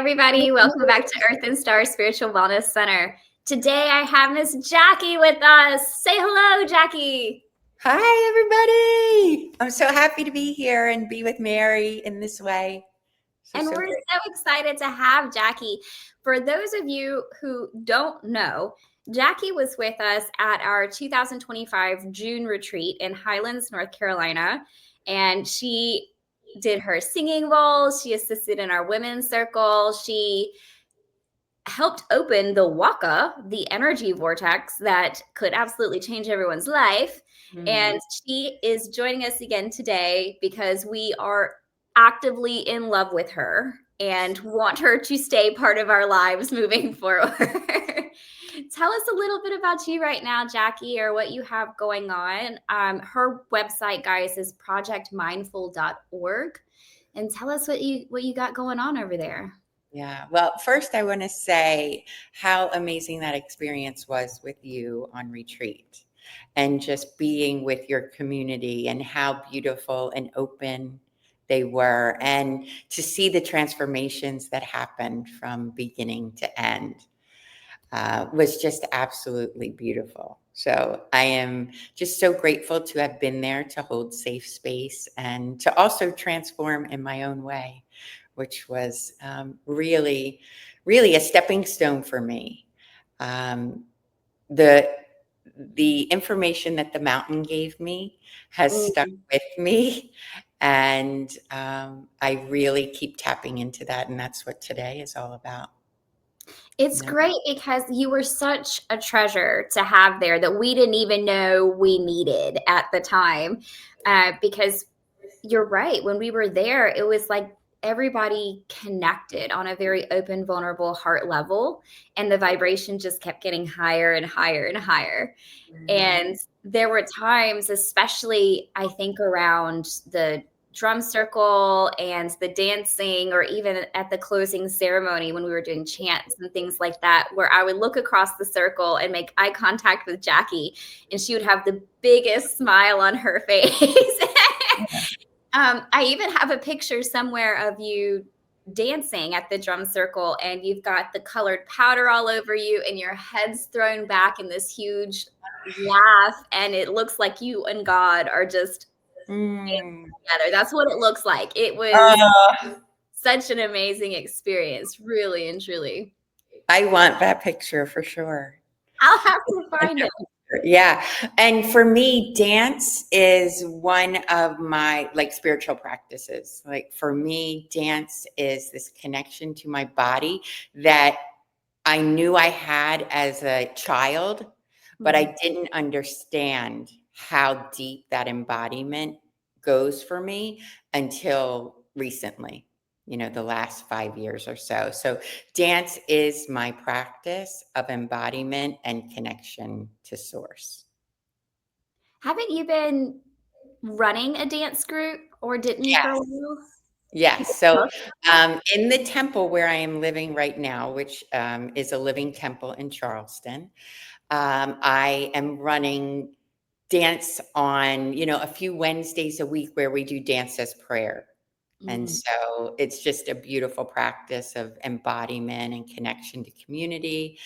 everybody. Welcome back to Earth and Star Spiritual Wellness Center. Today, I have Miss Jacquie with us. Say hello, Jacquie. Hi, everybody. I'm so happy to be here and be with Mary in this way. We're so excited to have Jacquie. For those of you who don't know, Jacquie was with us at our 2025 June retreat in Highlands, North Carolina, and she did her singing roles. She assisted in our women's circle. She helped open the waka, the energy vortex that could absolutely change everyone's life. And she is joining us again today because we are actively in love with her and want her to stay part of our lives moving forward. Tell us a little bit about you right now, Jacquie, or what you have going on. Her website, guys, is projectmindful.org. And tell us what you got going on over there. Yeah. Well, first, I want to say how amazing that experience was with you on retreat and just being with your community and how beautiful and open they were, and to see the transformations that happened from beginning to end. Was just absolutely beautiful. So I am just so grateful to have been there to hold safe space and to also transform in my own way, which was really, really a stepping stone for me. The information that the mountain gave me has stuck with me, and I really keep tapping into that, and that's what today is all about. It's great because you were such a treasure to have there that we didn't even know we needed at the time. Because you're right. When we were there, it was like everybody connected on a very open, vulnerable heart level. And the vibration just kept getting higher and higher and higher. And there were times, especially I think around the drum circle and the dancing, or even at the closing ceremony when we were doing chants and things like that, where I would look across the circle and make eye contact with Jacquie, and she would have the biggest smile on her face. I even have a picture somewhere of you dancing at the drum circle, and you've got the colored powder all over you and your head's thrown back in this huge laugh, and it looks like you and God are just together. That's what it looks like. It was such an amazing experience, really and truly. I want that picture for sure. I'll have to find it. Yeah. And for me, dance is one of my spiritual practices. Like for me, dance is this connection to my body that I knew I had as a child, but I didn't understand how deep that embodiment goes for me until recently, the last 5 years or so. So dance is my practice of embodiment and connection to source. Haven't you been running a dance group, or didn't you for a while? Yes. So in the temple where I am living right now, which is a living temple in Charleston, I am running dance on, a few Wednesdays a week where we do dance as prayer. And so it's just a beautiful practice of embodiment and connection to community.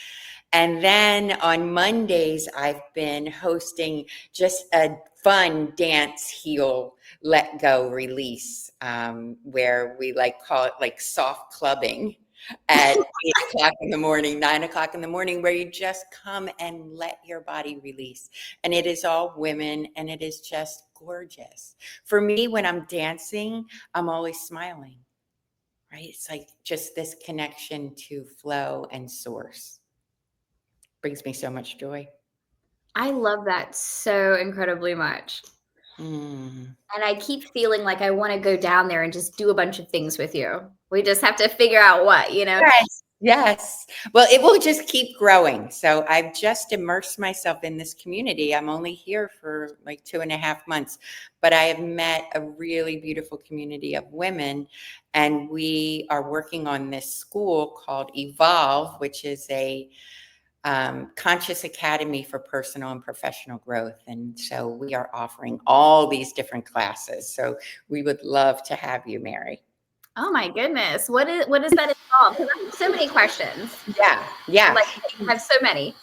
And then on Mondays, I've been hosting just a fun dance, heal, let go, release, where we call it soft clubbing at 8:00 in the morning, 9:00 in the morning, where you just come and let your body release. And it is all women, and it is just gorgeous. For me, when I'm dancing, I'm always smiling, right? It's like just this connection to flow and source. Brings me so much joy. I love that so incredibly much. And I keep feeling like I want to go down there and just do a bunch of things with you. We just have to figure out what, Yes. Well, it will just keep growing. So I've just immersed myself in this community. I'm only here for 2.5 months, but I have met a really beautiful community of women. And we are working on this school called Evolve, which is a conscious academy for personal and professional growth. And so we are offering all these different classes. So we would love to have you, Mary. Oh my goodness. What does that involve? Because I have so many questions. Yeah, yeah. Like, I have so many.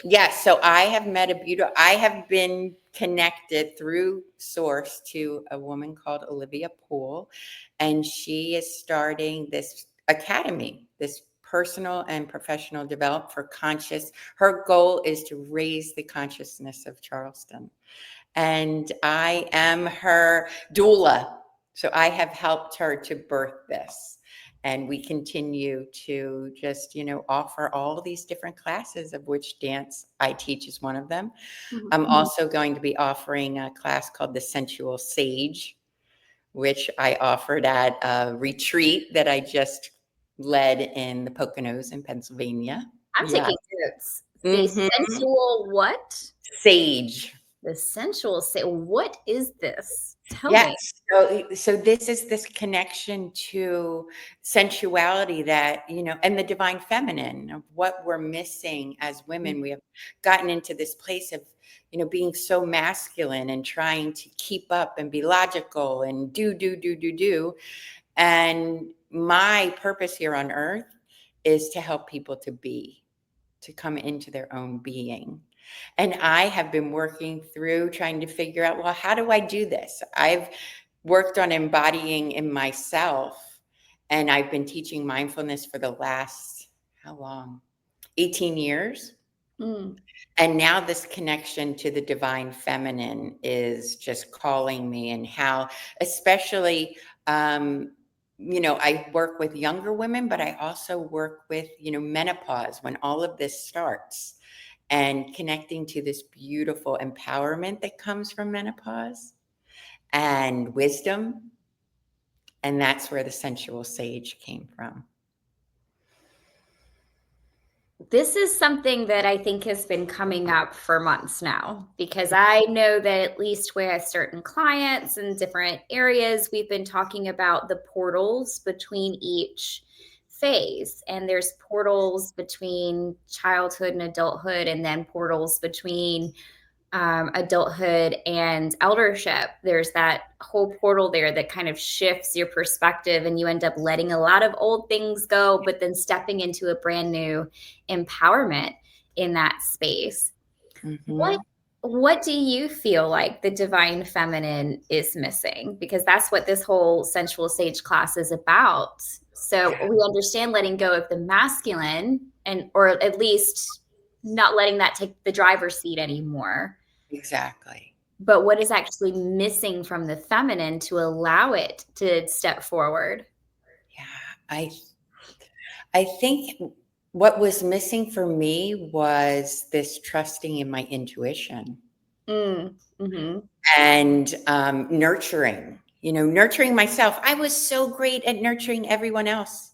Yes, so I have been connected through Source to a woman called Olivia Poole, and she is starting this academy, this personal and professional development for conscious. Her goal is to raise the consciousness of Charleston. And I am her doula. So I have helped her to birth this. And we continue to just, offer all these different classes, of which dance I teach is one of them. Mhm. I'm also going to be offering a class called the Sensual Sage, which I offered at a retreat that I just led in the Poconos in Pennsylvania. I'm Yeah. taking notes. The Hmm. sensual what? Sage. The sensual say, what is this? Tell me. Yes. So this is this connection to sensuality that, and the divine feminine of what we're missing as women. We have gotten into this place of, being so masculine and trying to keep up and be logical and do. And my purpose here on earth is to help people to come into their own being. And I have been working through trying to figure out, well, how do I do this? I've worked on embodying in myself, and I've been teaching mindfulness for the last, how long? 18 years. Mm. And now this connection to the divine feminine is just calling me, and how, especially, I work with younger women, but I also work with, menopause, when all of this starts, and connecting to this beautiful empowerment that comes from menopause and wisdom. And that's where the sensual sage came from. This is something that I think has been coming up for months now, because I know that at least with certain clients in different areas, we've been talking about the portals between each phase. And there's portals between childhood and adulthood, and then portals between adulthood and eldership. There's that whole portal there that kind of shifts your perspective, and you end up letting a lot of old things go, but then stepping into a brand new empowerment in that space. What Mm-hmm. what do you feel like the divine feminine is missing? Because that's what this whole sensual sage class is about. So we understand letting go of the masculine, and or at least not letting that take the driver's seat anymore. Exactly. But what is actually missing from the feminine to allow it to step forward? Yeah. I think what was missing for me was this trusting in my intuition, Mm, mhm. and nurturing myself. I was so great at nurturing everyone else.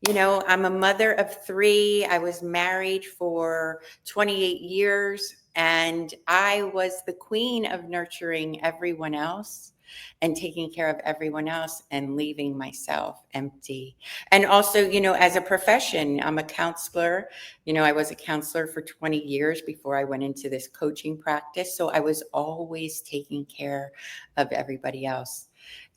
I'm a mother of three. I was married for 28 years, and I was the queen of nurturing everyone else and taking care of everyone else and leaving myself empty. And also, as a profession, I'm a counselor. I was a counselor for 20 years before I went into this coaching practice. So I was always taking care of everybody else.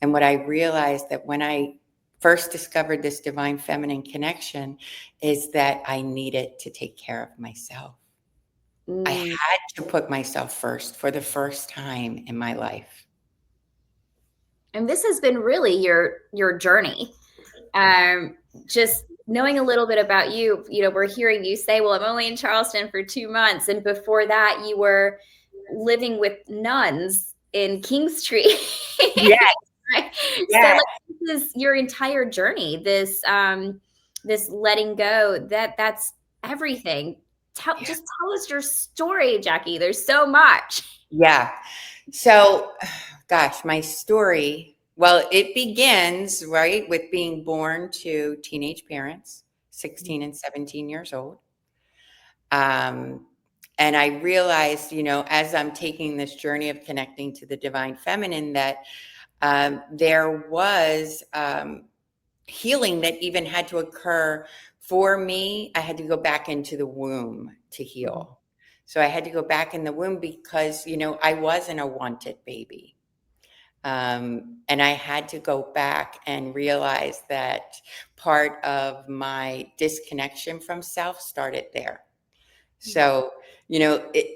And what I realized, that when I first discovered this divine feminine connection, is that I needed to take care of myself. I Mm. had to put myself first for the first time in my life. And this has been really your journey. Um, just knowing a little bit about you, we're hearing you say, "Well, I'm only in Charleston for 2 months," and before that, you were living with nuns in King Street. Yes, Right? So, yes, like, this is your entire journey, this letting go, that's everything. yeah, Just tell us your story, Jacquie. There's so much. yeah. So, gosh, my story, well, it begins, right, with being born to teenage parents, 16 and 17 years old. Um, and I realized, as I'm taking this journey of connecting to the divine feminine, that there was healing that even had to occur for me. I had to go back into the womb to Mhm. heal. So I had to go back in the womb because, I wasn't a wanted baby. And I had to go back and realize that part of my disconnection from self started there. So,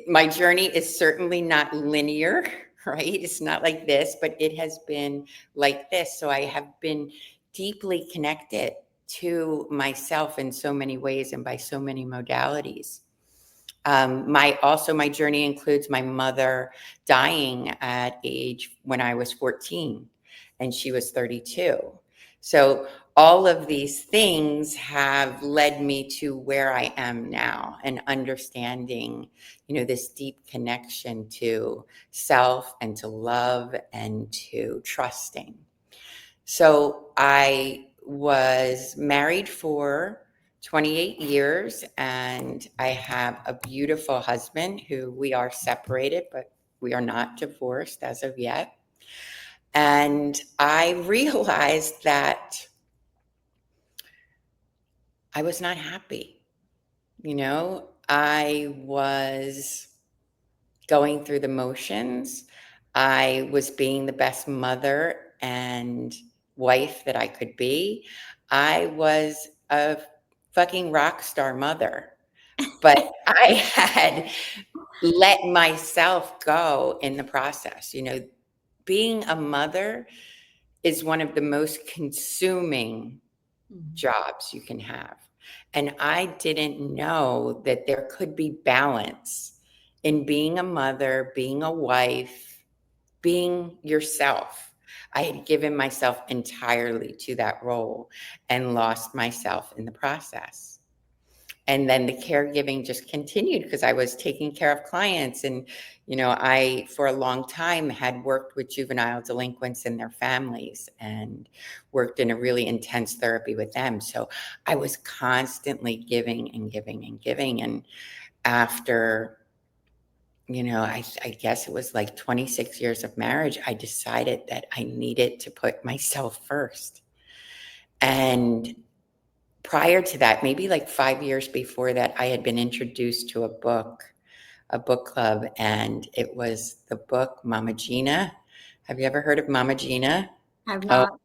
my journey is certainly not linear, right? It's not like this, but it has been like this. So I have been deeply connected to myself in so many ways and by so many modalities. My journey includes my mother dying at age when I was 14 and she was 32. So all of these things have led me to where I am now and understanding, this deep connection to self and to love and to trusting. So I was married for 28 years and I have a beautiful husband who we are separated, but we are not divorced as of yet. And I realized that I was not happy. I was going through the motions. I was being the best mother and wife that I could be. I was a fucking rock star mother, but I had let myself go in the process. Being a mother is one of the most consuming jobs you can have. And I didn't know that there could be balance in being a mother, being a wife, being yourself. I had given myself entirely to that role and lost myself in the process. And then the caregiving just continued because I was taking care of clients. And, I, for a long time, had worked with juvenile delinquents and their families and worked in a really intense therapy with them. So I was constantly giving and giving and giving. And after, I guess it was like 26 years of marriage, I decided that I needed to put myself first. And prior to that, maybe like 5 years before that, I had been introduced to a book club, and it was the book Mama Gina. Have you ever heard of Mama Gina? I've Oh, not.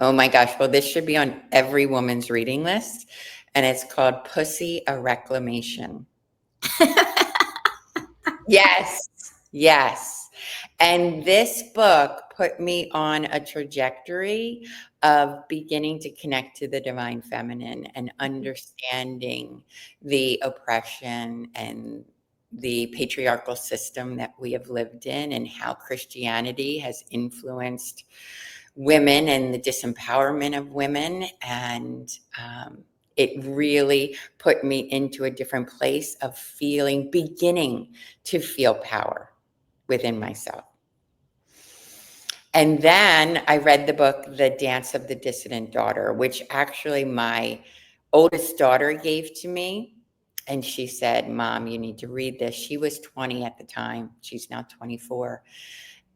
oh my gosh. Well, this should be on every woman's reading list. And it's called Pussy a Reclamation. Yes, yes. And this book put me on a trajectory of beginning to connect to the divine feminine and understanding the oppression and the patriarchal system that we have lived in and how Christianity has influenced women and the disempowerment of women. And it really put me into a different place of beginning to feel power within myself. And then I read the book, The Dance of the Dissident Daughter, which actually my oldest daughter gave to me. And she said, Mom, you need to read this. She was 20 at the time. She's now 24.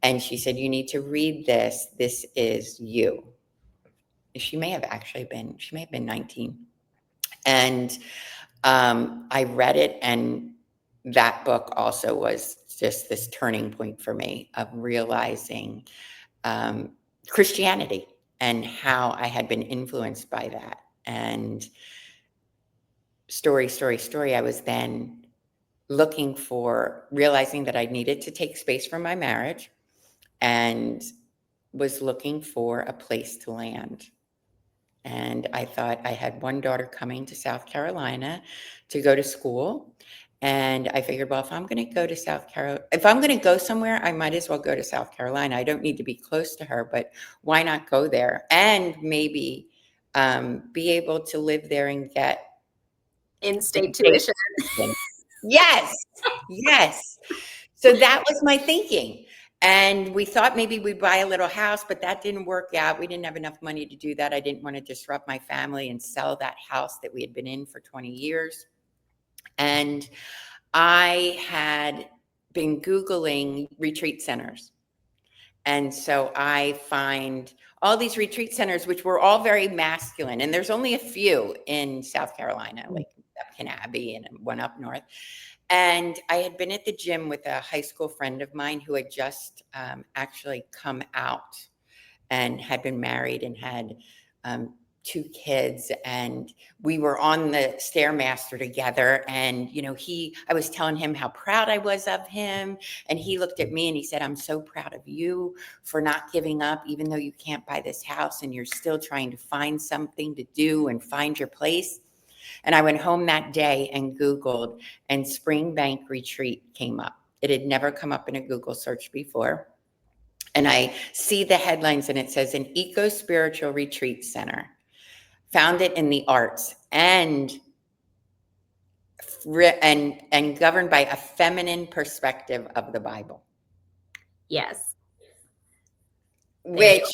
And she said, you need to read this. This is you. She may have been 19. And I read it, and that book also was just this turning point for me of realizing Christianity and how I had been influenced by that. And story, I was then realizing that I needed to take space from my marriage and was looking for a place to land. And I thought I had one daughter coming to South Carolina to go to school. And I figured, well, if I'm going to go somewhere, I might as well go to South Carolina. I don't need to be close to her, but why not go there and maybe be able to live there and get In-state in-state tuition. tuition. Yes, yes. So that was my thinking. And we thought maybe we'd buy a little house, but that didn't work out. We didn't have enough money to do that. I didn't want to disrupt my family and sell that house that we had been in for 20 years. And I had been Googling retreat centers. And so I find all these retreat centers, which were all very masculine. And there's only a few in South Carolina, like Pepin Abbey and one up north. And I had been at the gym with a high school friend of mine who had just actually come out and had been married and had um, two kids, and we were on the stairmaster together. And I was telling him how proud I was of him, and he looked at me and he said, "I'm so proud of you for not giving up, even though you can't buy this house and you're still trying to find something to do and find your place." And I went home that day and Googled, and Spring Bank Retreat came up. It had never come up in a Google search before. And I see the headlines and it says an eco-spiritual retreat center, founded in the arts and governed by a feminine perspective of the Bible. Yes. Thank Which,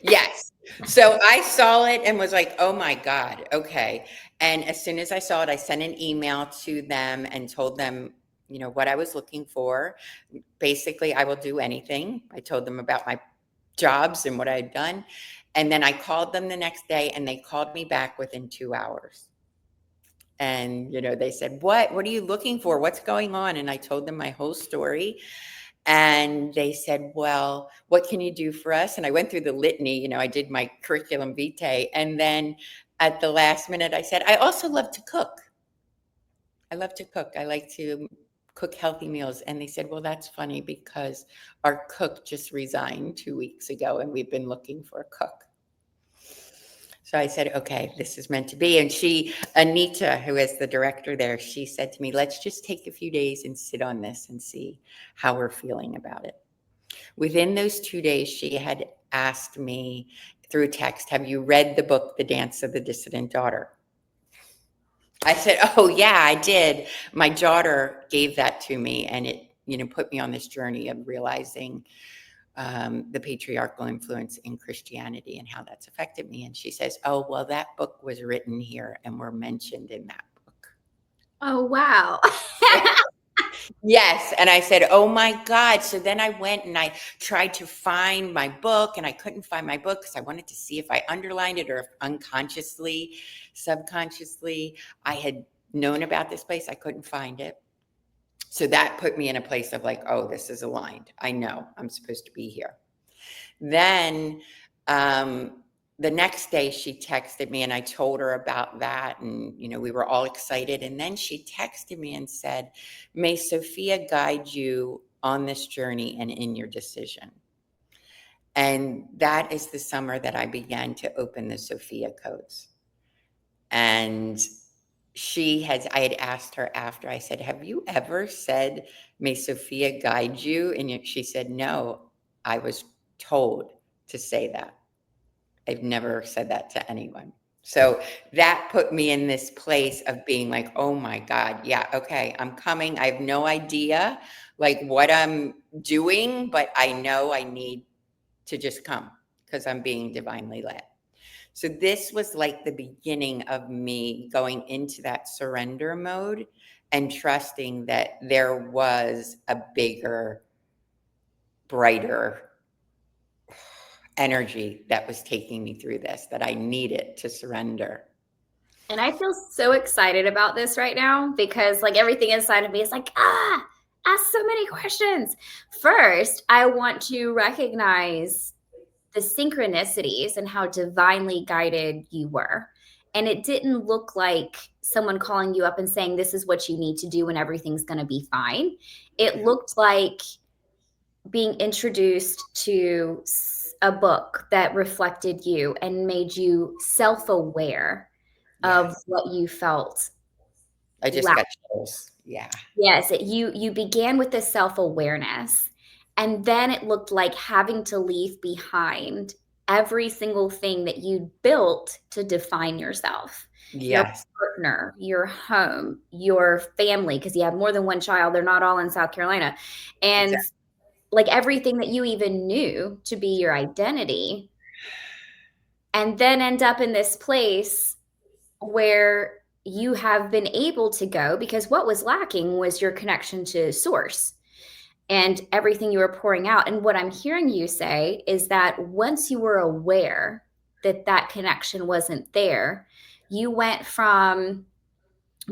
yes. So I saw it and was like, oh my God, okay. And as soon as I saw it, I sent an email to them and told them, what I was looking for. Basically, I will do anything. I told them about my jobs and what I had done. And then I called them the next day and they called me back within 2 hours. And, they said, what are you looking for? What's going on? And I told them my whole story. And they said, well, what can you do for us? And I went through the litany, I did my curriculum vitae. And then at the last minute, I said, I also love to cook. I love to cook. I like to cook healthy meals. And they said, well, that's funny because our cook just resigned 2 weeks ago and we've been looking for a cook. So I said, okay, this is meant to be. And Anita, who is the director there, she said to me, let's just take a few days and sit on this and see how we're feeling about it. Within those 2 days, she had asked me through text, have you read the book, The Dance of the Dissident Daughter? I said, oh yeah, I did. My daughter gave that to me and it, put me on this journey of realizing the patriarchal influence in Christianity and how that's affected me. And she says, oh, well, that book was written here and we're mentioned in that book. Oh, wow. Yes. And I said, oh my God. So then I went and I tried to find my book and I couldn't find my book because I wanted to see if I underlined it or if unconsciously, subconsciously, I had known about this place. I couldn't find it. So that put me in a place of like, oh, this is aligned. I know I'm supposed to be here. Then the next day she texted me and I told her about that. And, we were all excited. And then she texted me and said, may Sophia guide you on this journey and in your decision. And that is the summer that I began to open the Sophia codes. And I had asked her after, I said, have you ever said, may Sophia guide you? And she said, no, I was told to say that. I've never said that to anyone. So that put me in this place of being like, oh my God, yeah, okay, I'm coming. I have no idea like what I'm doing, but I know I need to just come because I'm being divinely led. So this was like the beginning of me going into that surrender mode and trusting that there was a bigger, brighter energy that was taking me through this, that I needed to surrender. And I feel so excited about this right now because like everything inside of me is like, ask so many questions. First, I want to recognize the synchronicities and how divinely guided you were. And it didn't look like someone calling you up and saying, this is what you need to do and everything's going to be fine. It looked like being introduced to a book that reflected you and made you self-aware of Yes. what you felt. I just got chills. Yeah. Yes, you began with this self-awareness, and then it looked like having to leave behind every single thing that you built to define yourself. Your Yes. partner, your home, your family, because you have more than one child, they're not all in South Carolina, and Exactly. like everything that you even knew to be your identity, and then end up in this place where you have been able to go because what was lacking was your connection to source and everything you were pouring out. And what I'm hearing you say is that once you were aware that that connection wasn't there, you went from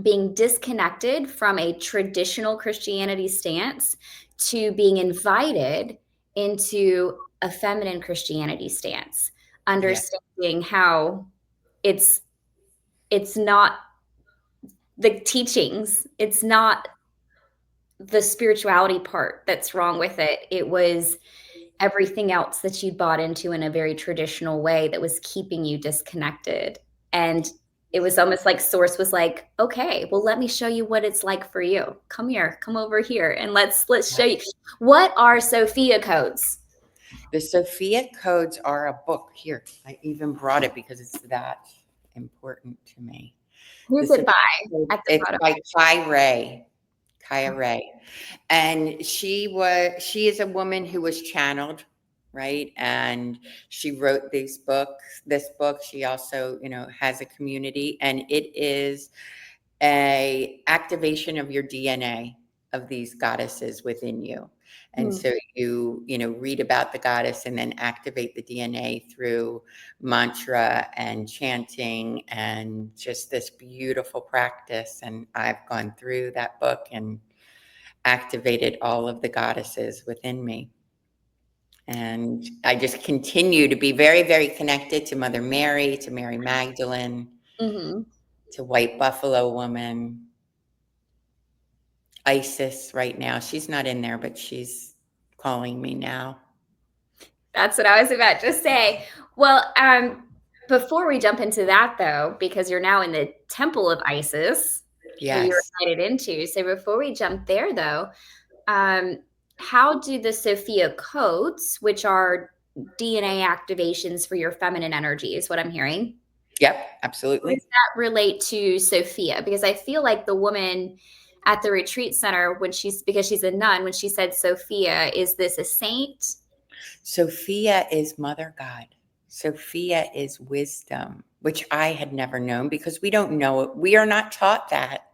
being disconnected from a traditional Christianity stance to being invited into a feminine Christianity stance, Yeah. understanding how it's it's not the teachings, it's not the spirituality part that's wrong with it. It was everything else that you bought into in a very traditional way that was keeping you disconnected. And it was almost like Source was like, "Okay, well, let me show you what it's like for you. Come here, come over here, and let's show you." What are Sophia codes? The Sophia codes are a book. Here, I even brought it because it's that important to me. The Who's it Sophia by code, at the it's bottom? by Kai Ray. Kaya Ray. And she is a woman who was channeled, right? And she wrote this book. She also, has a community, and it is a activation of your DNA of these goddesses within you. And Hmm. so read about the goddess and then activate the DNA through mantra and chanting and just this beautiful practice. And I've gone through that book and activated all of the goddesses within me. And I just continue to be very, very connected to Mother Mary, to Mary Magdalene, Mhm. to White Buffalo Woman, Isis right now. She's not in there, but she's calling me now. That's what I was about to say. Well, before we jump into that though, because you're now in the Temple of Isis, who you're Yes. invited into. So before we jump there though, um, how do the Sophia codes, which are DNA activations for your feminine energy, is what I'm hearing. Yep, How does absolutely. that relate to Sophia? Because I feel like the woman at the retreat center, because she's a nun, when she said Sophia, is this a saint? Sophia is Mother God. Sophia is wisdom, which I had never known because we don't know it. We are not taught that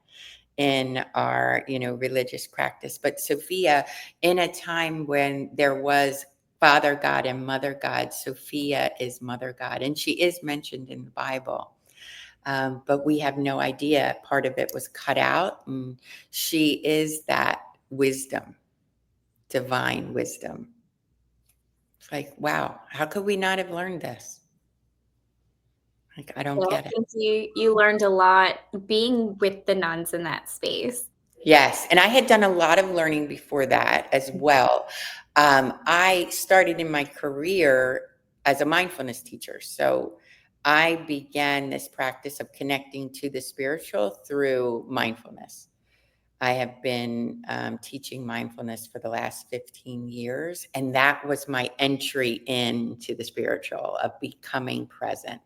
in our religious practice. But Sophia, in a time when there was Father God and Mother God, Sophia is Mother God, and she is mentioned in the Bible. But we have no idea. Part of it was cut out, and she is that wisdom, divine wisdom. It's like, wow, how could we not have learned this? Like, I don't So I get it. think you learned a lot being with the nuns in that space. Yes, and I had done a lot of learning before that as well. I started in my career as a mindfulness teacher. So I began this practice of connecting to the spiritual through mindfulness. I have been teaching mindfulness for the last 15 years, and that was my entry into the spiritual of becoming present.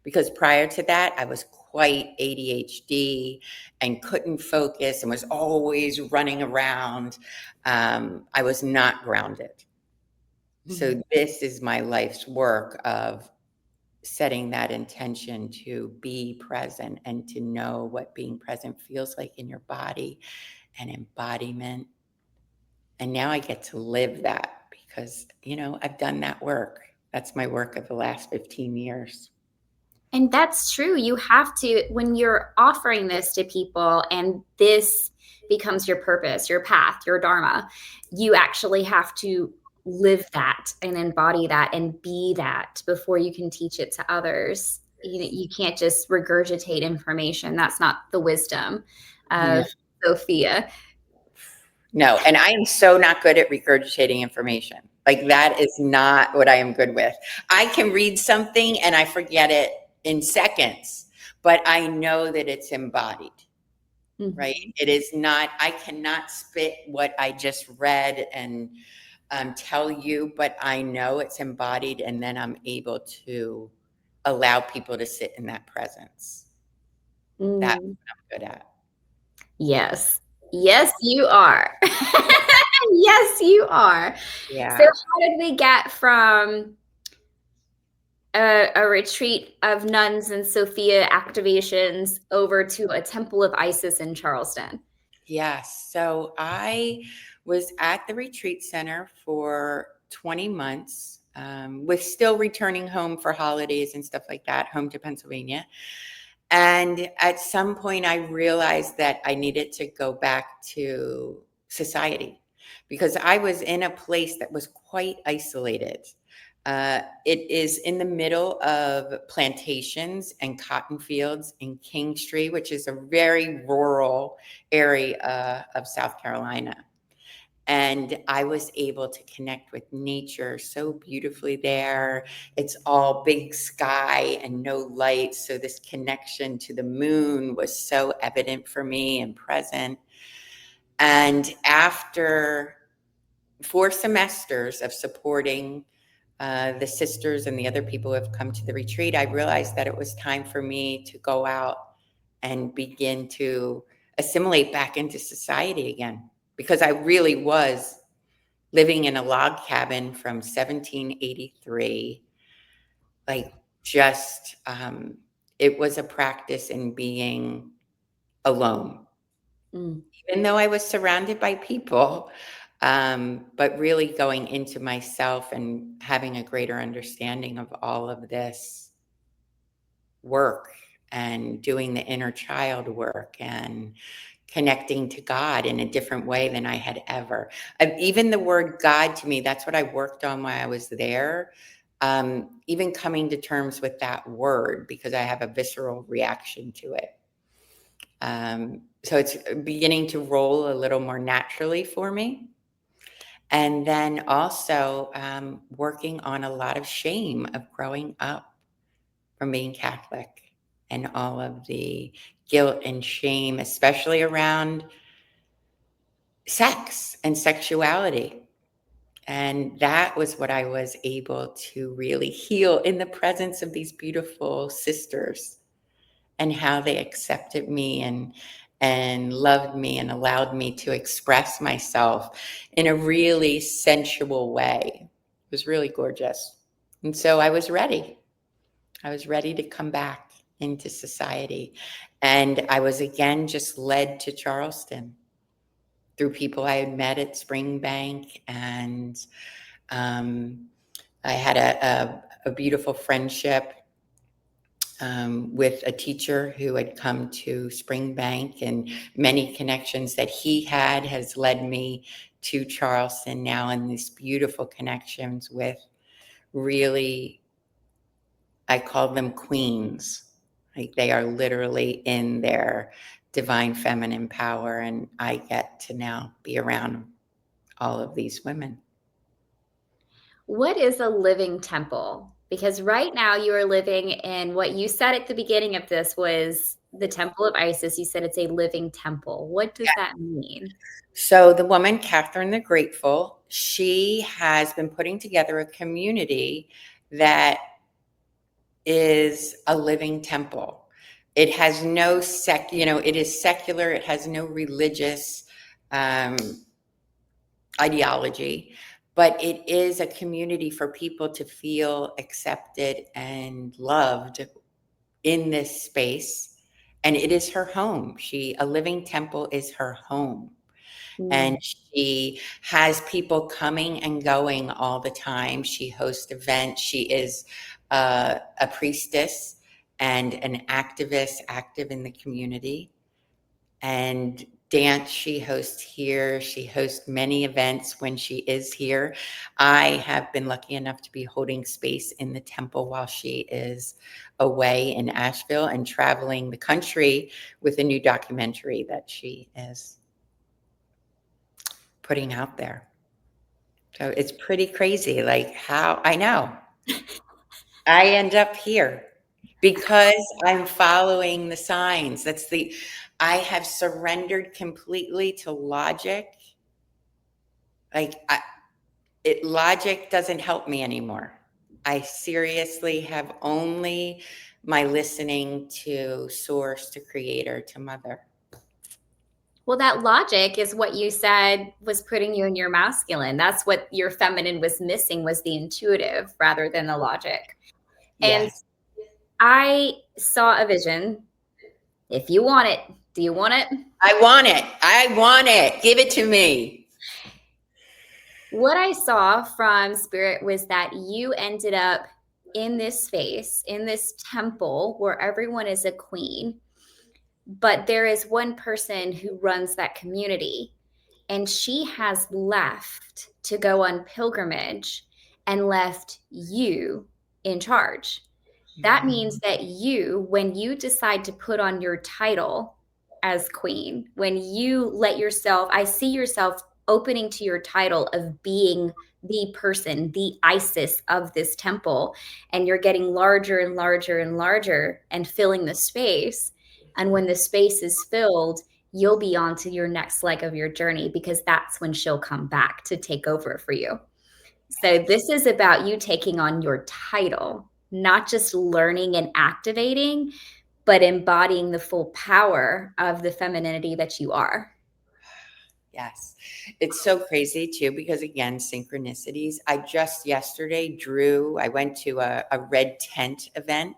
Because prior to that, I was quite ADHD and couldn't focus and was always running around. I was not grounded. Mhm. So, this is my life's work of setting that intention to be present and to know what being present feels like in your body and embodiment. And now I get to live that because, I've done that work. That's my work of the last 15 years. And that's true. You have to, when you're offering this to people and this becomes your purpose, your path, your dharma, you actually have to live that and embody that and be that before you can teach it to others. You can't just regurgitate information. That's not the wisdom No, of Sophia. no. And I am so not good at regurgitating information. Like, that is not what I am good with. I can read something and I forget it in seconds, but I know that it's embodied. Right? Mhm. It is not, I cannot spit what I just read and tell you, but I know it's embodied, and then I'm able to allow people to sit in that presence. That's Mm. what I'm good at. Yes. Yes, you are. Yes, you are. So Yeah. how did we get from a retreat of nuns and Sophia activations over to a temple of Isis in Charleston? Yes. So I was at the retreat center for 20 months, with still returning home for holidays and stuff like that, home to Pennsylvania. And at some point, I realized that I needed to go back to society because I was in a place that was quite isolated. It is in the middle of plantations and cotton fields in Kingstree, which is a very rural area of South Carolina. And I was able to connect with nature so beautifully there. It's all big sky and no light. So, this connection to the moon was so evident for me and present. And after 4 semesters of supporting the sisters and the other people who have come to the retreat, I realized that it was time for me to go out and begin to assimilate back into society again because I really was living in a log cabin from 1783, like just, it was a practice in being alone, Mm. even though I was surrounded by people, but really going into myself and having a greater understanding of all of this work and doing the inner child work and connecting to God in a different way than I had ever. Even the word God to me, that's what I worked on while I was there. Even coming to terms with that word because I have a visceral reaction to it. So it's beginning to roll a little more naturally for me. And then also working on a lot of shame of growing up from being Catholic and all of the guilt and shame, especially around sex and sexuality. And that was what I was able to really heal in the presence of these beautiful sisters and how they accepted me and loved me and allowed me to express myself in a really sensual way. It was really gorgeous. And so I was ready. I was ready to come back into society. And I was again just led to Charleston through people I had met at Springbank. And I had a beautiful friendship with a teacher who had come to Springbank, and many connections that he had has led me to Charleston now, and these beautiful connections with really, I call them queens. Like they are literally in their divine feminine power, and I get to now be around all of these women. What is a living temple? Because right now you are living in what you said at the beginning of this was the temple of Isis. You said it's a living temple. What does that mean? So the woman, Catherine the Grateful, she has been putting together a community that is a living temple. It has no it is secular. It has no religious um, ideology, but it is a community for people to feel accepted and loved in this space. And it is her home. A living temple is her home. And Mm. she has people coming and going all the time. She hosts events. She is a priestess and an activist, active in the community. And dance she hosts here. She hosts many events when she is here. I have been lucky enough to be holding space in the temple while she is away in Asheville and traveling the country with a new documentary that she is putting out there. So it's pretty crazy, like how I know I end up here because I'm following the signs. I have surrendered completely to logic. Like logic doesn't help me anymore. I seriously have only my listening to source, to creator, to mother. Well, that logic is what you said was putting you in your masculine. That's what your feminine was missing was the intuitive rather than the logic. And Yes. I saw a vision. If you want it, do you want it? I want it. I want it. Give it to me. What I saw from spirit was that you ended up in this space, in this temple where everyone is a queen, but there is one person who runs that community, and she has left to go on pilgrimage and left you in charge. That Mhm. means that you, when you decide to put on your title as queen, when you let yourself, I see yourself opening to your title of being the person, the Isis of this temple, and you're getting larger and larger and larger and filling the space. And when the space is filled, you'll be on to your next leg of your journey because that's when she'll come back to take over for you. So this is about you taking on your title, not just learning and activating, but embodying the full power of the femininity that you are. Yes. It's so crazy too, because again, synchronicities. I just yesterday I went to a red tent event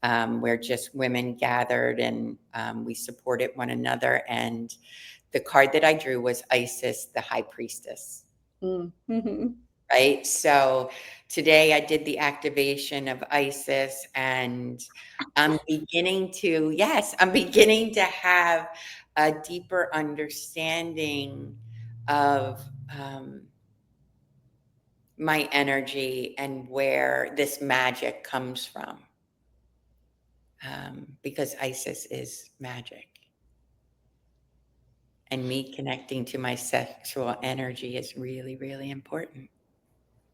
where just women gathered and we supported one another. And the card that I drew was Isis, the high priestess. Mhm. Right. So today I did the activation of Isis, and I'm beginning to have a deeper understanding of my energy and where this magic comes from. Because Isis is magic. And me connecting to my sexual energy is really, really important.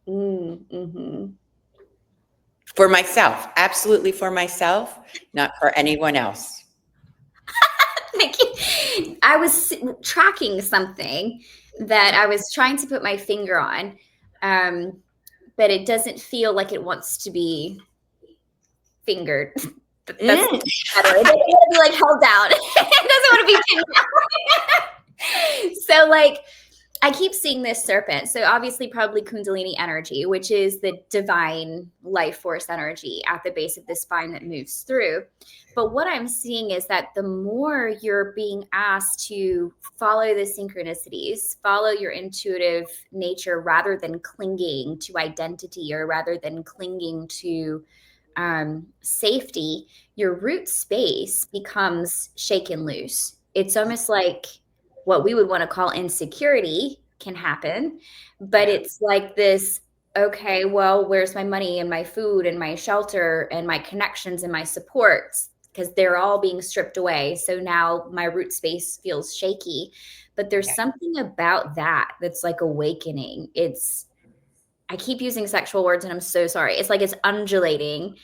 Mhm. For myself, absolutely for myself, not for anyone else. Thank you. I was tracking something that I was trying to put my finger on, um, but it doesn't feel like it wants to be fingered. That's Mm. better. It doesn't want to be like held down. It doesn't want to be pinned down. So like I keep seeing this serpent. So obviously probably Kundalini energy, which is the divine life force energy at the base of the spine that moves through. But what I'm seeing is that the more you're being asked to follow the synchronicities, follow your intuitive nature rather than clinging to identity or rather than clinging to safety, your root space becomes shaken loose. It's almost like what we would want to call insecurity can happen, but Yeah, it's like this, okay, well, where's my money and my food and my shelter and my connections and my supports? Because they're all being stripped away. So now my root space feels shaky. But there's yeah, something about that that's like awakening. I keep using sexual words and I'm so sorry. It's like it's undulating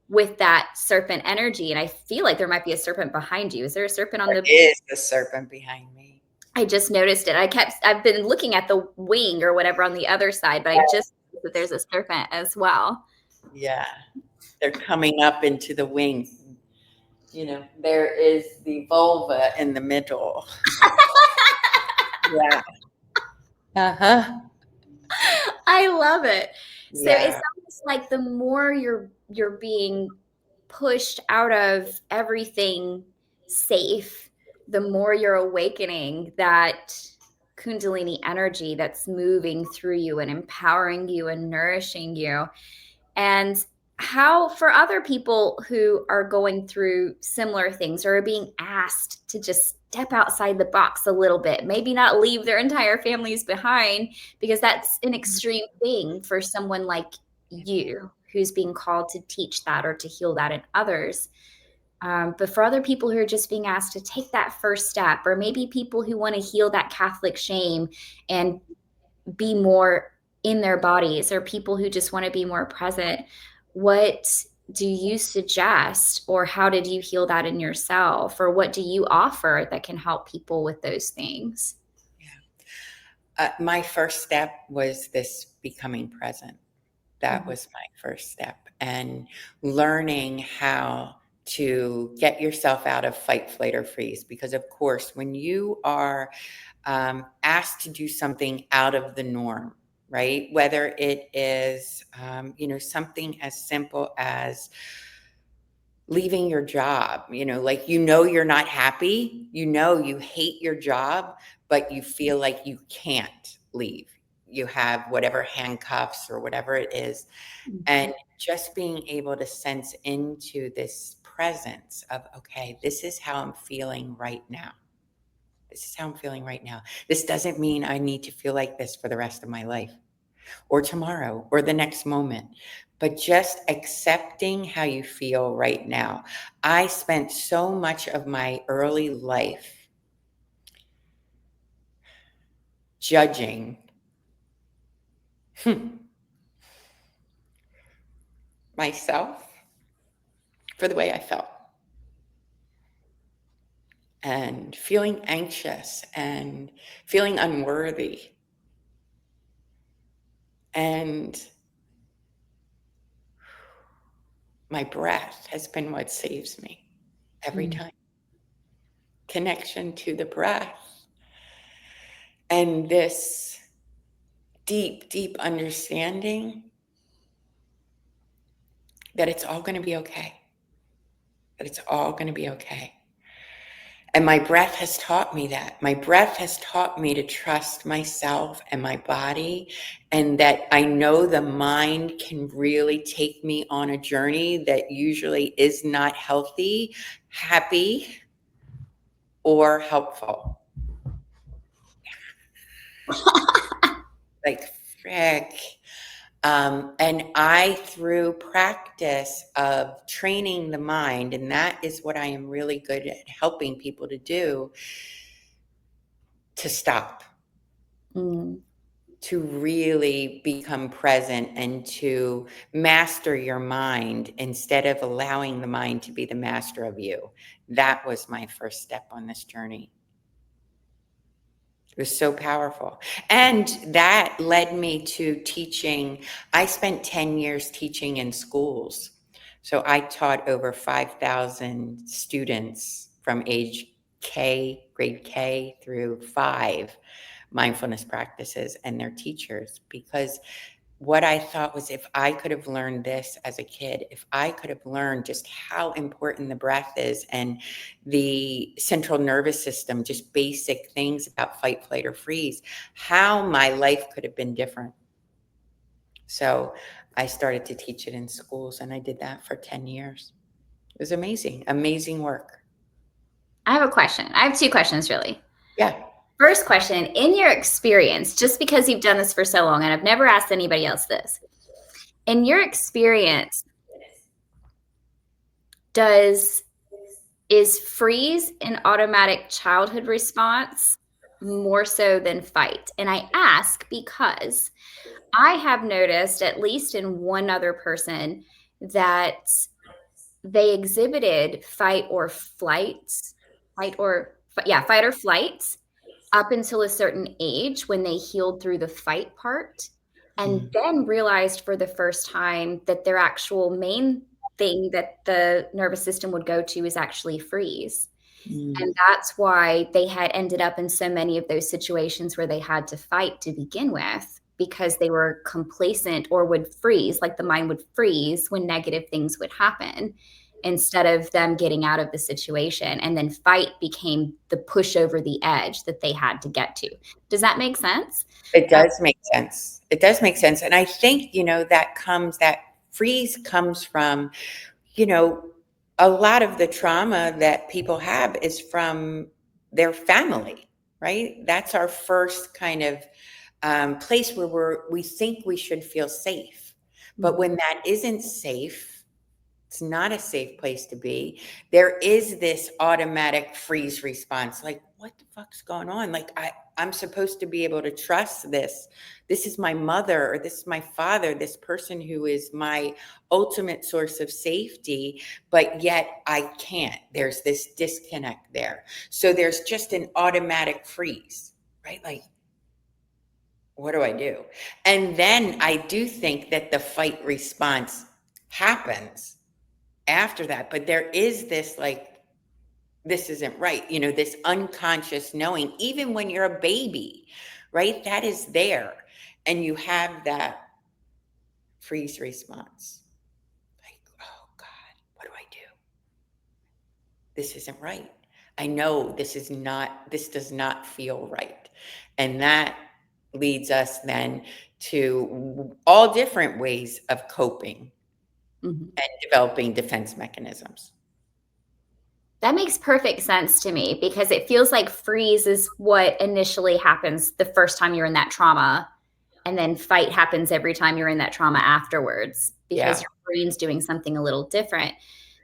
with that serpent energy. And I feel like there might be a serpent behind you. Is there a serpent on there the is the serpent behind me. I just noticed it. I've been looking at the wing or whatever on the other side, but I just noticed that there's a serpent as well. Yeah, they're coming up into the wing. There is the vulva in the middle. Yeah. Uh-huh. I love it. So it's Yeah. almost like the more you're being pushed out of everything safe, the more you're awakening that kundalini energy that's moving through you and empowering you and nourishing you. And how, for other people who are going through similar things or are being asked to just step outside the box a little bit, maybe not leave their entire families behind, because that's an extreme thing for someone like you who's being called to teach that or to heal that in others. But for other people who are just being asked to take that first step, or maybe people who want to heal that Catholic shame and be more in their bodies, or people who just want to be more present, what do you suggest, or how did you heal that in yourself, or what do you offer that can help people with those things? My first step was this becoming present. That Mhm. was my first step. And learning how to get yourself out of fight, flight, or freeze. Because, of course, when you are asked to do something out of the norm, right? Whether it is, something as simple as leaving your job, like, you're not happy, you hate your job, but you feel like you can't leave. you have whatever handcuffs or whatever it is, and just being able to sense into this presence of, okay, this is how I'm feeling right now. This is how I'm feeling right now. This doesn't mean I need to feel like this for the rest of my life or tomorrow or the next moment, but just accepting how you feel right now. I spent so much of my early life judging myself for the way I felt and feeling anxious and feeling unworthy. And my breath has been what saves me every Mm. time. Connection to the breath and this deep, deep understanding that it's all going to be okay. That it's all going to be okay. And my breath has taught me that. My breath has taught me to trust myself and my body, and that I know the mind can really take me on a journey that usually is not healthy, happy, or helpful. Like, frick. And I, through practice of training the mind, and that is what I am really good at helping people to do, to stop, Mm. to really become present and to master your mind instead of allowing the mind to be the master of you. That was my first step on this journey. It was so powerful. And that led me to teaching. I spent 10 years teaching in schools. So I taught over 5,000 students from age K, grade K through 5, mindfulness practices and their teachers, because what I thought was, if I could have learned this as a kid, if I could have learned just how important the breath is and the central nervous system, just basic things about fight, flight, or freeze, how my life could have been different. So I started to teach it in schools, and I did that for 10 years. It was amazing, amazing work. I have a question. I have two questions, really. Yeah. First question, in your experience, just because you've done this for so long, and I've never asked anybody else this, in your experience, does is freeze an automatic childhood response more so than fight? And I ask because I have noticed, at least in one other person, that they exhibited fight or flight up until a certain age when they healed through the fight part, and Mm, then realized for the first time that their actual main thing that the nervous system would go to is actually freeze. mm, And that's why they had ended up in so many of those situations where they had to fight to begin with, because they were complacent or would freeze, like the mind would freeze when negative things would happen instead of them getting out of the situation. And then fight became the push over the edge that they had to get to. Does that make sense? It does make sense. It does make sense. And I think, that freeze comes from, you know, a lot of the trauma that people have is from their family, right? That's our first kind of place where we think we should feel safe. But Mhm. when that isn't safe, it's not a safe place to be. There is this automatic freeze response. Like, what the fuck's going on? Like, I'm supposed to be able to trust this. This is my mother, or this is my father, this person who is my ultimate source of safety, but yet I can't. There's this disconnect there. So there's just an automatic freeze, right? Like, what do I do? And then I do think that the fight response happens after that, but there is this, like, this isn't right, this unconscious knowing, even when you're a baby, right? That is there, and you have that freeze response, like, oh God, what do I do? This isn't right. I know this does not feel right. And that leads us then to all different ways of coping Mhm. and developing defense mechanisms. That makes perfect sense to me because it feels like freeze is what initially happens the first time you're in that trauma, and then fight happens every time you're in that trauma afterwards because Yeah. your brain's doing something a little different.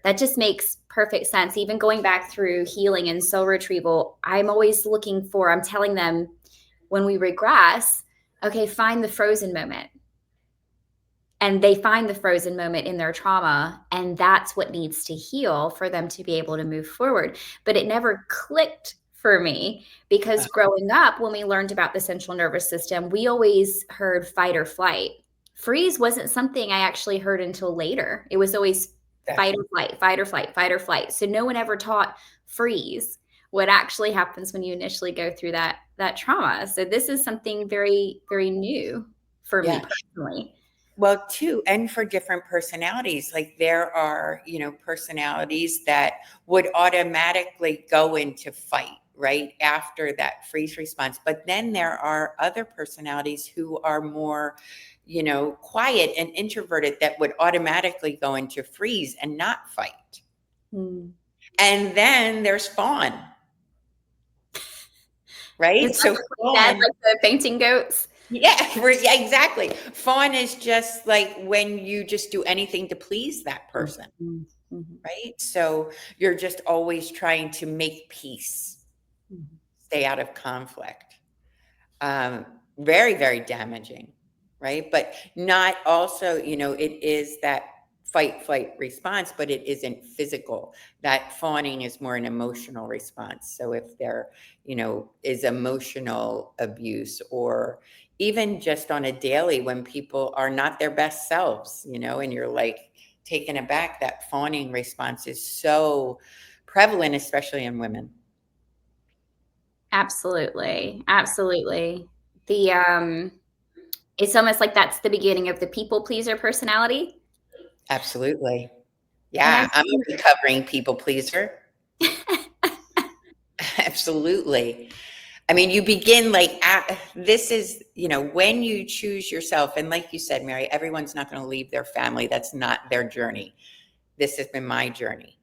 That just makes perfect sense. Even going back through healing and soul retrieval, I'm telling them when we regress, okay, find the frozen moment. And they find the frozen moment in their trauma, and that's what needs to heal for them to be able to move forward. But it never clicked for me because growing up, when we learned about the central nervous system, we always heard fight or flight. Freeze wasn't something I actually heard until later. It was always fight or flight, fight or flight, fight or flight. So no one ever taught freeze, what actually happens when you initially go through that trauma. So this is something very, very new for me Yeah. personally. Well, too, and for different personalities, like there are, personalities that would automatically go into fight right after that freeze response. But then there are other personalities who are more, quiet and introverted that would automatically go into freeze and not fight. Mm. And then there's fawn, Is right? that So just like that, fawn, like the fainting goats? yeah, yeah, exactly. Fawn is just like when you just do anything to please that person. Mhm, mhm, Right? So you're just always trying to make peace, mhm, stay out of conflict. Um, Very, very damaging, right? But not also, it is that fight, flight response, but it isn't physical. That fawning is more an emotional response. So if there, is emotional abuse or even just on a daily when people are not their best selves, and you're like taken aback, that fawning response is so prevalent, especially in women. Absolutely, absolutely. The, it's almost like that's the beginning of the people pleaser personality, Absolutely. and I Yeah, I'm think a recovering people pleaser. Absolutely. I mean, you begin this is, when you choose yourself, and like you said, Mary, everyone's not going to leave their family. That's not their journey. This has been my journey.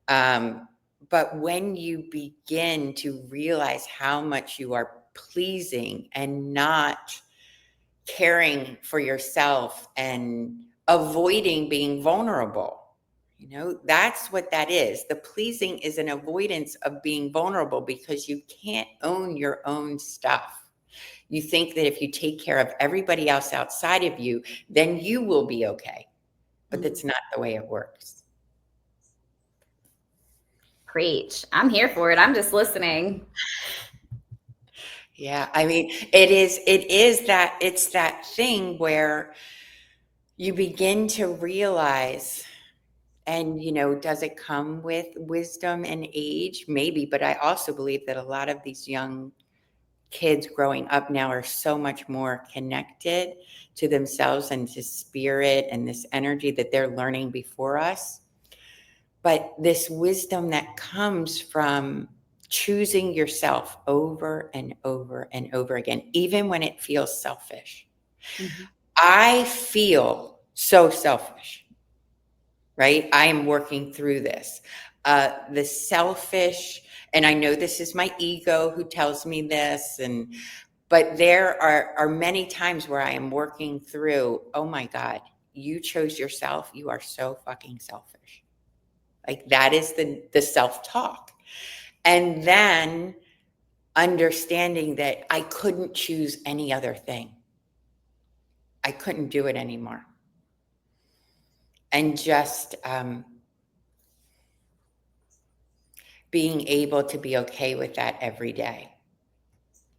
Um, but when you begin to realize how much you are pleasing and not caring for yourself and avoiding being vulnerable. That's what that is. The pleasing is an avoidance of being vulnerable because you can't own your own stuff. You think that if you take care of everybody else outside of you, then you will be okay. But Mm, that's not the way it works. preach. I'm here for it. I'm just listening. Yeah. I mean, it's that thing where you begin to realize. And, does it come with wisdom and age? Maybe, but I also believe that a lot of these young kids growing up now are so much more connected to themselves and to spirit and this energy that they're learning before us. But this wisdom that comes from choosing yourself over and over and over again, even when it feels selfish. Mhm, I feel so selfish, right? I am working through this. The selfish, and I know this is my ego who tells me this, but there are many times where I am working through, oh my God, you chose yourself. You are so fucking selfish. Like that is the self-talk. And then understanding that I couldn't choose any other thing. I couldn't do it anymore. And just being able to be okay with that every day.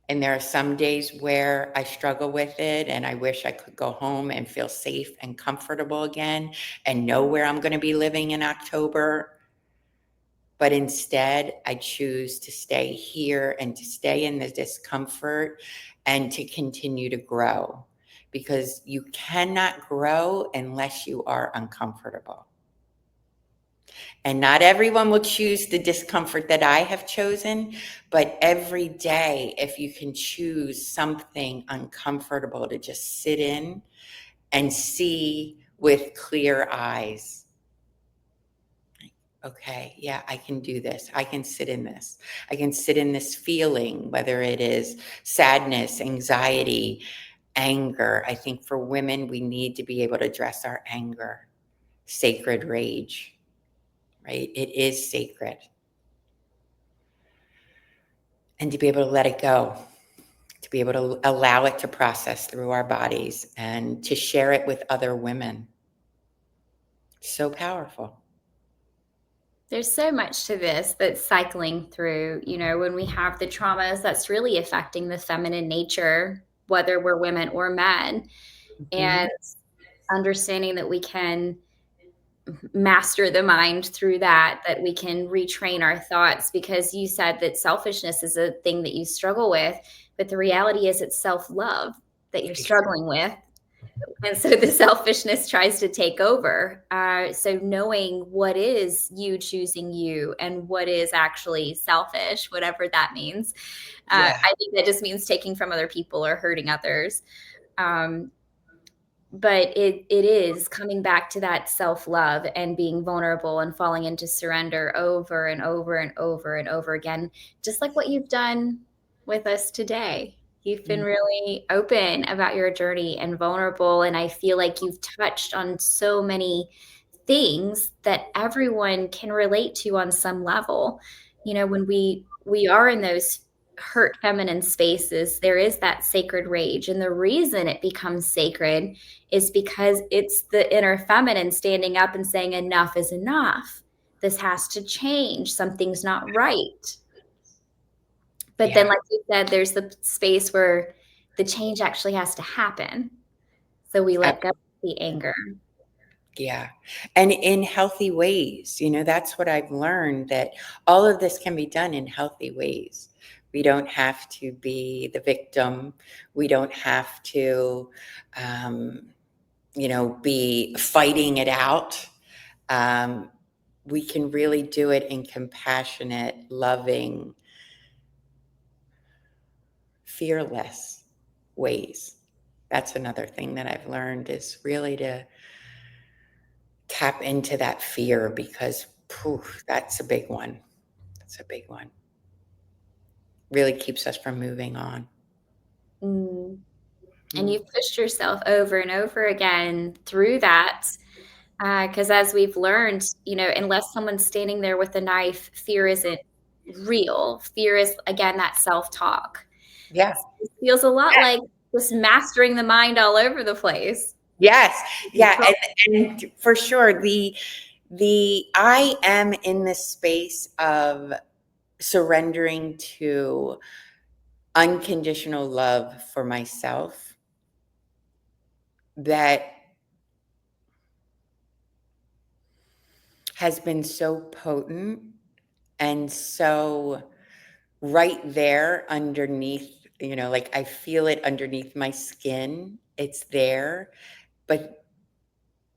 And there are some days where I struggle with it and I wish I could go home and feel safe and comfortable again and know where I'm going to be living in October. But instead, I choose to stay here and to stay in the discomfort and to continue to grow because you cannot grow unless you are uncomfortable. And not everyone will choose the discomfort that I have chosen, but every day, if you can choose something uncomfortable to just sit in and see with clear eyes. Okay, yeah, I can do this. I can sit in this. I can sit in this feeling, whether it is sadness, anxiety, anger. I think for women, we need to be able to address our anger, sacred rage, right? It is sacred. And to be able to let it go, to be able to allow it to process through our bodies and to share it with other women. So powerful. There's so much to this that's cycling through, when we have the traumas that's really affecting the feminine nature, whether we're women or men, Mm-hmm. and understanding that we can master the mind through that we can retrain our thoughts, because you said that selfishness is a thing that you struggle with, but the reality is it's self-love that you're struggling with. And so the selfishness tries to take over. So knowing what is you choosing you and what is actually selfish, whatever that means. Yeah, I think that just means taking from other people or hurting others. Um, but it is coming back to that self-love and being vulnerable and falling into surrender over and over and over and over again, just like what you've done with us today. You've been mm, really open about your journey and vulnerable, and I feel like you've touched on so many things that everyone can relate to on some level. When we are in those hurt feminine spaces, there is that sacred rage, and the reason it becomes sacred is because it's the inner feminine standing up and saying enough is enough. This has to change. Something's not right. But then, yeah, like you said, there's the space where the change actually has to happen. So we let go of the anger. yeah. And in healthy ways, that's what I've learned, that all of this can be done in healthy ways. We don't have to be the victim. We don't have to, um, be fighting it out. Um, we can really do it in compassionate, loving, fearless ways. That's another thing that I've learned, is really to tap into that fear, because poof, that's a big one. That's a big one. Really keeps us from moving on. Mm. And Mm. you've pushed yourself over and over again through that. Because as we've learned, unless someone's standing there with a knife, fear isn't real. Fear is, again, that self talk. Yeah. It feels a lot like just mastering the mind all over the place. Yes. Yeah. Control. And for sure, the I am in this space of surrendering to unconditional love for myself, that has been so potent and so right there underneath, like I feel it underneath my skin. It's there, but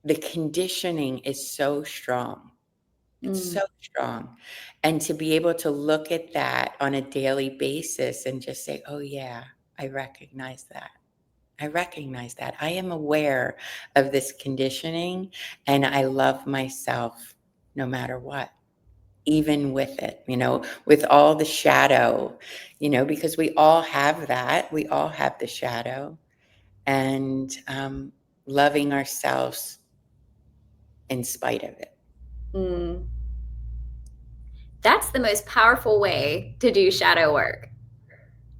the conditioning is so strong. It's Mm, so strong. And to be able to look at that on a daily basis and just say, oh, yeah, I recognize that. I recognize that. I am aware of this conditioning, and I love myself no matter what, even with it, with all the shadow, because we all have that. We all have the shadow, and loving ourselves in spite of it. mm. That's the most powerful way to do shadow work.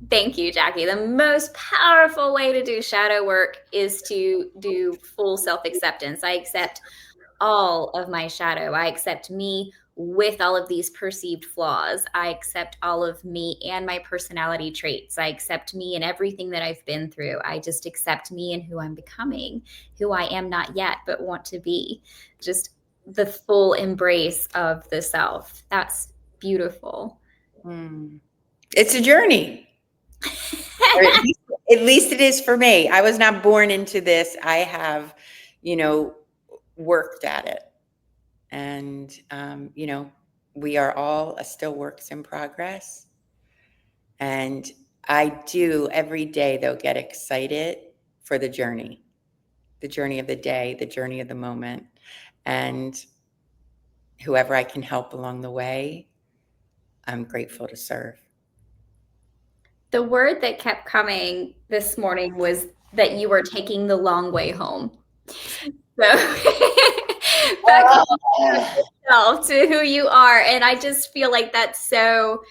Thank you, Jackie. The most powerful way to do shadow work is to do full self acceptance. I accept all of my shadow. I accept me with all of these perceived flaws. I accept all of me and my personality traits. I accept me and everything that I've been through. I just accept me and who I'm becoming, who I am not yet, but want to be. Just the full embrace of the self. That's beautiful. Hmm. It's a journey. Or at least it is for me. I was not born into this. I have, you know, worked at it And, we are all still works in progress. And I do every day, though, get excited for the journey of the day, the journey of the moment. And whoever I can help along the way, I'm grateful to serve. The word that kept coming this morning was that you were taking the long way home. So back yourself to who you are. And I just feel like that's so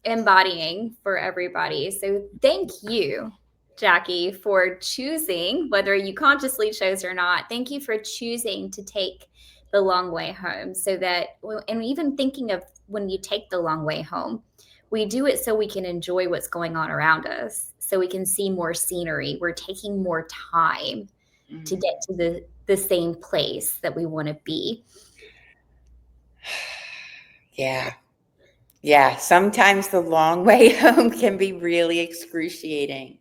embodying for everybody. So thank you, Jackie, for choosing, whether you consciously chose or not, thank you for choosing to take the long way home so that, and even thinking of when you take the long way home, we do it so we can enjoy what's going on around us, so we can see more scenery. We're taking more time to get to the same place that we want to be. Yeah. Yeah. Sometimes the long way home can be really excruciating.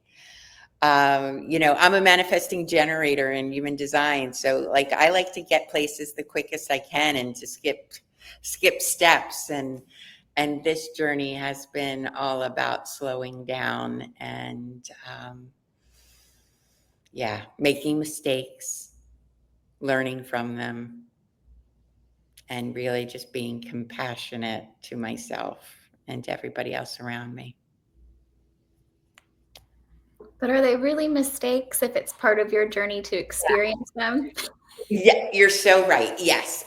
I'm a manifesting generator in human design. So like I like to get places the quickest I can and to skip steps. And this journey has been all about slowing down and making mistakes, learning from them, and really just being compassionate to myself and to everybody else around me. But are they really mistakes if it's part of your journey to experience them? Yeah, you're so right. Yes,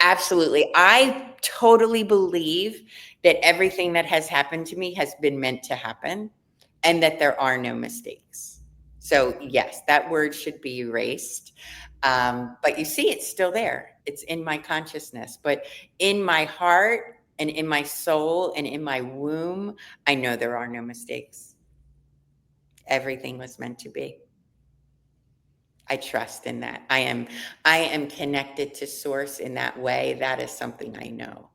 absolutely. I totally believe that everything that has happened to me has been meant to happen and that there are no mistakes. So, yes, that word should be erased. But you see, it's still there. It's in my consciousness. But in my heart and in my soul and in my womb, I know there are no mistakes. Everything was meant to be. I trust in that. I am connected to source in that way. That is something I know.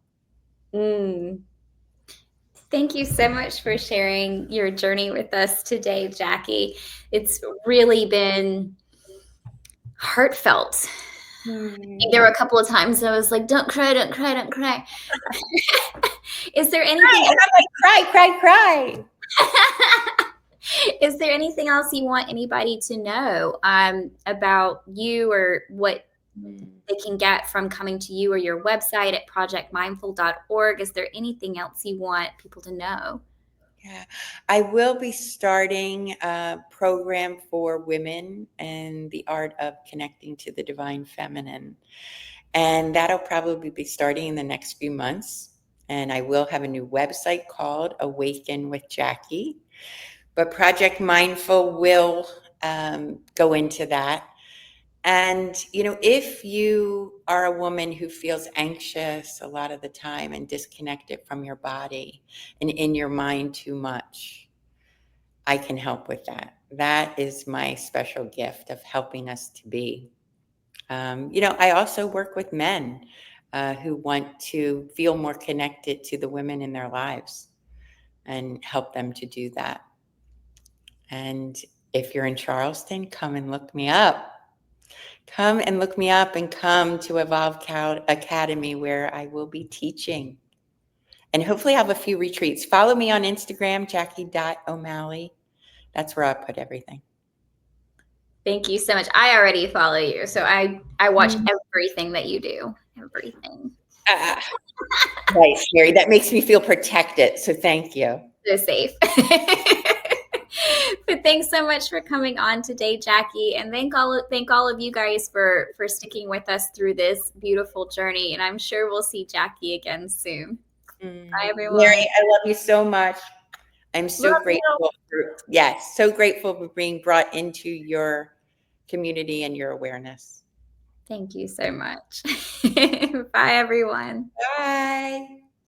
Thank you so much for sharing your journey with us today, Jackie. It's really been heartfelt. There were a couple of times I was like, don't cry, don't cry, don't cry. Is there anything And I'm like, cry. Is there anything else you want anybody to know about you, or what they can get from coming to you or your website at projectmindful.org? Is there anything else you want people to know? Yeah, I will be starting a program for women and the art of connecting to the divine feminine. And that'll probably be starting in the next few months. And I will have a new website called Awaken with Jacquie. But Project Mindful will go into that. And, if you are a woman who feels anxious a lot of the time and disconnected from your body and in your mind too much, I can help with that. That is my special gift of helping us to be. I also work with men who want to feel more connected to the women in their lives and help them to do that. And if you're in Charleston, come and look me up. Come and look me up and come to Evolve Academy, where I will be teaching. And hopefully I'll have a few retreats. Follow me on Instagram, Jacquie.O'Malley. That's where I put everything. Thank you so much. I already follow you, so I watch everything that you do. Everything. Right, Sherry. That makes me feel protected. So thank you. So safe. But thanks so much for coming on today, Jacquie, and thank all of you guys for sticking with us through this beautiful journey. And I'm sure we'll see Jacquie again soon. Bye, everyone. Mary, I love you so much. I'm so Love grateful so grateful for being brought into your community and your awareness. Thank you so much. Bye, everyone. Bye.